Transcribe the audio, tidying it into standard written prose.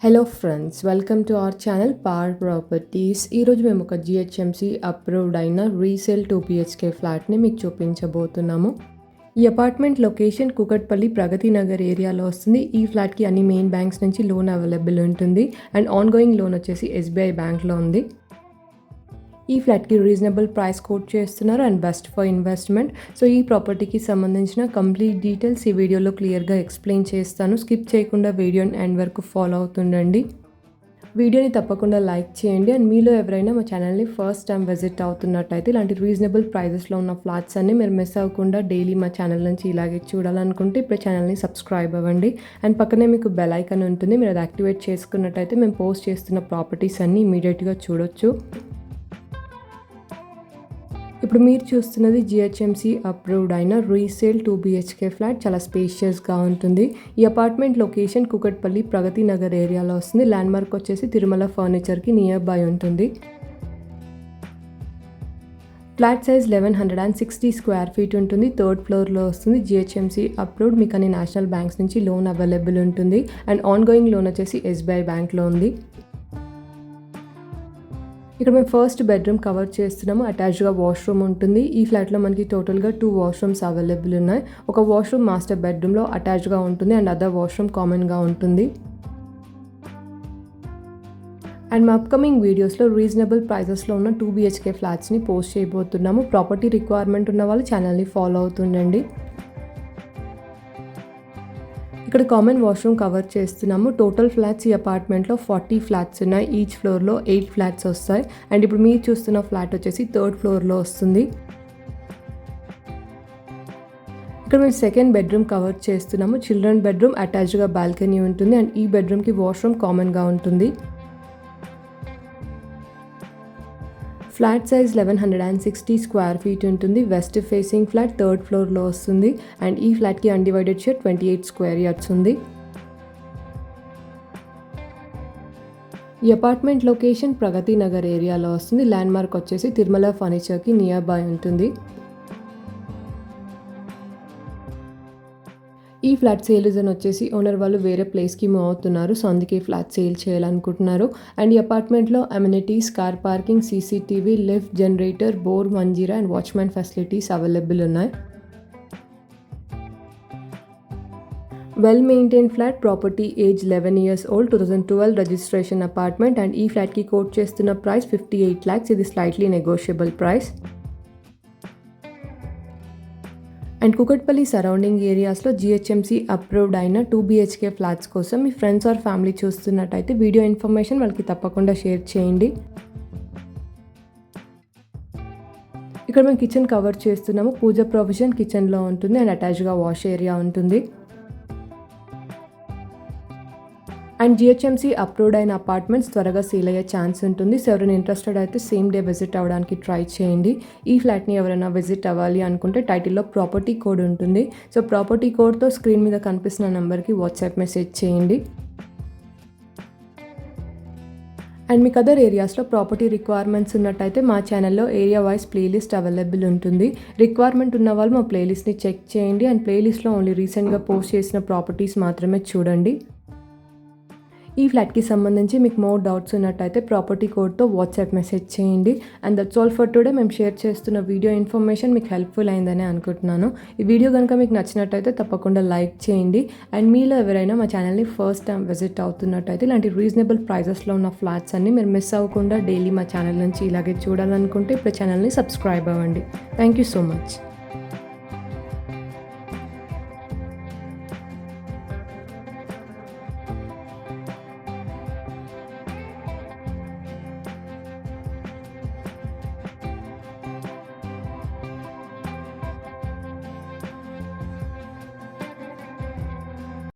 Hello friends, welcome to our channel power properties. ఈరోజు మేము ఒక జిహెచ్ఎంసి అప్రూవ్డ్ అయిన రీసేల్ 2 BHK ఫ్లాట్ని మీకు చూపించబోతున్నాము. ఈ అపార్ట్మెంట్ లొకేషన్ కూకట్పల్లి ప్రగతి నగర్ ఏరియాలో వస్తుంది. ఈ ఫ్లాట్కి అన్ని మెయిన్ బ్యాంక్స్ నుంచి లోన్ అవైలబుల్ ఉంటుంది అండ్ ఆన్గోయింగ్ లోన్ వచ్చేసి SBI బ్యాంక్లో ఉంది. ఈ ఫ్లాట్కి రీజనబుల్ ప్రైస్ కోట్ చేస్తున్నారు and best for investment. So ఈ ప్రాపర్టీకి సంబంధించిన కంప్లీట్ డీటెయిల్స్ ఈ వీడియోలో క్లియర్గా ఎక్స్ప్లెయిన్ చేస్తాను. స్కిప్ చేయకుండా వీడియోని ఎండ్ వరకు ఫాలో అవుతుండండి. వీడియోని తప్పకుండా లైక్ చేయండి అండ్ మీలో ఎవరైనా మా ఛానల్ని ఫస్ట్ టైం విజిట్ అవుతున్నట్టయితే ఇలాంటి రీజనబుల్ ప్రైజెస్లో ఉన్న ఫ్లాట్స్ అన్ని మీరు మిస్ అవ్వకుండా డైలీ మా ఛానల్ నుంచి ఇలాగే చూడాలనుకుంటే ఇప్పుడు ఛానల్ని సబ్స్క్రైబ్ అవ్వండి అండ్ పక్కనే మీకు బెల్ ఐకాన్ ఉంటుంది. మీరు అది యాక్టివేట్ చేసుకున్నట్టయితే మేము పోస్ట్ చేస్తున్న ప్రాపర్టీస్ అన్ని ఇమీడియట్గా చూడొచ్చు. ఇప్పుడు మీరు చూస్తున్నది జిహెచ్ఎంసి అప్రూవ్డ్ అయిన రీసేల్ 2 BHK ఫ్లాట్. చాలా స్పేషియస్గా ఉంటుంది. ఈ అపార్ట్మెంట్ లొకేషన్ కూకట్పల్లి ప్రగతి నగర్ ఏరియాలో వస్తుంది. ల్యాండ్మార్క్ వచ్చేసి తిరుమల ఫర్నిచర్కి నియర్ బై ఉంటుంది. ఫ్లాట్ సైజ్ 1160 స్క్వేర్ ఫీట్ ఉంటుంది. 3rd ఫ్లోర్లో వస్తుంది. GHMC approved. మీకు అన్ని నేషనల్ బ్యాంక్స్ నుంచి లోన్ అవైలబుల్ ఉంటుంది అండ్ ఆన్గోయింగ్ లోన్ వచ్చేసి SBI బ్యాంక్లో ఉంది. ఇక్కడ మేము ఫస్ట్ బెడ్రూమ్ కవర్ చేస్తున్నాము. అటాచ్డ్గా వాష్రూమ్ ఉంటుంది. ఈ ఫ్లాట్లో మనకి టోటల్గా 2 వాష్రూమ్స్ అవైలబుల్ ఉన్నాయి. ఒక వాష్రూమ్ మాస్టర్ బెడ్రూమ్లో అటాచ్డ్గా ఉంటుంది అండ్ అదర్ వాష్రూమ్ కామన్గా ఉంటుంది. అండ్ మా అప్కమింగ్ వీడియోస్లో రీజనబుల్ ప్రైజెస్లో ఉన్న 2 BHK ఫ్లాట్స్ని పోస్ట్ చేయబోతున్నాము. ప్రాపర్టీ రిక్వైర్మెంట్ ఉన్న వాళ్ళు ఛానల్ని ఫాలో అవుతుండండి. ఇక్కడ కామన్ వాష్రూమ్ కవర్ చేస్తున్నాము. టోటల్ ఫ్లాట్స్ ఈ అపార్ట్మెంట్లో 40 ఫ్లాట్స్ ఉన్నాయి. ఈచ్ ఫ్లోర్లో 8 ఫ్లాట్స్ వస్తాయి అండ్ ఇప్పుడు మీరు చూస్తున్న ఫ్లాట్ వచ్చేసి 3rd ఫ్లోర్లో వస్తుంది. ఇక్కడ మేము సెకండ్ బెడ్రూమ్ కవర్ చేస్తున్నాము. చిల్డ్రన్ బెడ్రూమ్, అటాచ్డ్గా బాల్కనీ ఉంటుంది అండ్ ఈ బెడ్రూమ్కి వాష్రూమ్ కామన్గా ఉంటుంది. ఫ్లాట్ సైజ్ 1160 స్క్వేర్ ఫీట్ ఉంటుంది. వెస్ట్ ఫేసింగ్ ఫ్లాట్, 3rd ఫ్లోర్లో వస్తుంది అండ్ ఈ ఫ్లాట్కి అన్డివైడెడ్ షేర్ 28 స్క్వేర్ యార్డ్స్ ఉంది. ఈ అపార్ట్మెంట్ లొకేషన్ ప్రగతి నగర్ ఏరియాలో వస్తుంది. ల్యాండ్మార్క్ వచ్చేసి తిరుమల ఫర్నిచర్కి నియర్ బై ఉంటుంది. ఈ ఫ్లాట్ సేల్ రీజన్ వచ్చేసి ఓనర్ వాళ్ళు వేరే ప్లేస్కి మూవ్ అవుతున్నారు. సో అందుకే ఫ్లాట్ సేల్ చేయాలనుకుంటున్నారు. అండ్ ఈ అపార్ట్మెంట్లో amenities, car parking, CCTV, lift, generator, bore, Manjira and watchman facilities available ఉన్నాయి. Well maintain flat, property age 11 years old, 2012 registration apartment and ఈ ఫ్లాట్కి కోట్ చేస్తున్న ప్రైస్ 58 lakhs. ఇది slightly negotiable price. And Kukatpally surrounding ఏరియాస్లో GHMC approved అయిన 2 BHK flats కోసం మీ friends or family చూస్తున్నట్టయితే వీడియో ఇన్ఫర్మేషన్ వాళ్ళకి తప్పకుండా షేర్ చేయండి. ఇక్కడ మేము కిచెన్ కవర్ చేస్తున్నాము. పూజ ప్రొవిజన్ కిచెన్లో ఉంటుంది అండ్ అటాచ్డ్గా వాష్ ఏరియా ఉంటుంది. అండ్ జిహెచ్ఎంసి అప్రూవ్డ్ అయిన అపార్ట్మెంట్స్ త్వరగా సేల్ అయ్యే ఛాన్స్ ఉంటుంది. సో ఎవరైనా ఇంట్రెస్టెడ్ అయితే సేమ్ డే విజిట్ అవ్వడానికి ట్రై చేయండి. ఈ ఫ్లాట్ని ఎవరైనా విజిట్ అవ్వాలి అనుకుంటే టైటిల్లో ప్రాపర్టీ కోడ్ ఉంటుంది. సో ప్రాపర్టీ కోడ్తో స్క్రీన్ మీద కనిపిస్తున్న నెంబర్కి వాట్సాప్ మెసేజ్ చేయండి. అండ్ మీకు అదర్ ఏరియాస్లో ప్రాపర్టీ రిక్వైర్మెంట్స్ ఉన్నట్టయితే మా ఛానల్లో ఏరియా వైజ్ ప్లేలిస్ట్ అవైలబుల్ ఉంటుంది. రిక్వైర్మెంట్ ఉన్న వాళ్ళు మా ప్లేలిస్ట్ని చెక్ చేయండి అండ్ ప్లేలిస్ట్లో ఓన్లీ రీసెంట్గా పోస్ట్ చేసిన ప్రాపర్టీస్ మాత్రమే చూడండి. ఈ ఫ్లాట్కి సంబంధించి మీకు మోర్ డౌట్స్ ఉన్నట్టయితే ప్రాపర్టీ కోడ్తో వాట్సాప్ మెసేజ్ చేయండి. And that's all for today. మేము షేర్ చేస్తున్న వీడియో ఇన్ఫర్మేషన్ మీకు హెల్ప్ఫుల్ అయిందని అనుకుంటున్నాను. ఈ వీడియో కనుక మీకు నచ్చినట్టయితే తప్పకుండా లైక్ చేయండి. అండ్ మీలో ఎవరైనా మా ఛానల్ని ఫస్ట్ టైం విజిట్ అవుతున్నట్టయితే ఇలాంటి రీజనబుల్ ప్రైజెస్లో ఉన్న ఫ్లాట్స్ అన్ని మీరు మిస్ అవ్వకుండా డైలీ మా ఛానల్ నుంచి ఇలాగే చూడాలనుకుంటే ఇప్పుడు ఛానల్ని సబ్స్క్రైబ్ అవ్వండి. Thank you so much.